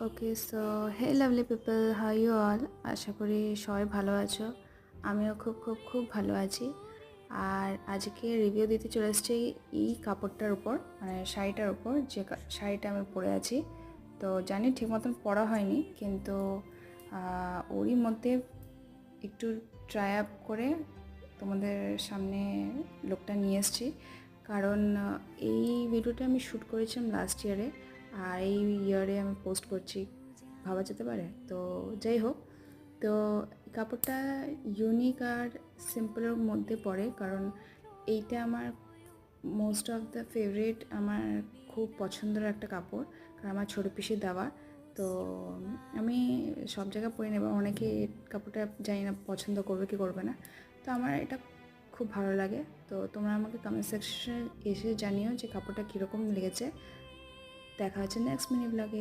Okay, so hey lovely people, how you all? আশা করি সবাই ভালো আছো। আমিও খুব খুব খুব ভালো আছি। আর আজকে রিভিউ দিতে চলে এসেছি এই কাপড়টার উপর, মানে শাড়িটার উপর, যে শাড়িটা আমি পরে আছি। তো জানি ঠিক মতন পরা হয়নি, কিন্তু ওরই মধ্যে একটু ট্রাই আপ করে তোমাদের সামনে লুকটা নিয়ে এসেছি। কারণ এই ভিডিওটা আমি শ্যুট করেছিলাম লাস্ট ইয়ারে, আর এই ইয়ারে আমি পোস্ট করছি, ভাবা যেতে পারে। তো যাই হোক, তো কাপড়টা ইউনিক আর সিম্পলের মধ্যে পড়ে, কারণ এইটা আমার মোস্ট অফ দ্য ফেভারিট, আমার খুব পছন্দের একটা কাপড়, কারণ আমার ছোটো পিসির দেওয়া। তো আমি সব জায়গায় পরে নেব, অনেকে কাপড়টা জানি না পছন্দ করবে কি করবে না, তো আমার এটা খুব ভালো লাগে। তো তোমরা আমাকে কমেন্ট সেকশনে এসে জানিও যে কাপড়টা কীরকম লেগেছে। দেখা হচ্ছে নেক্সট মিনি ব্লগে।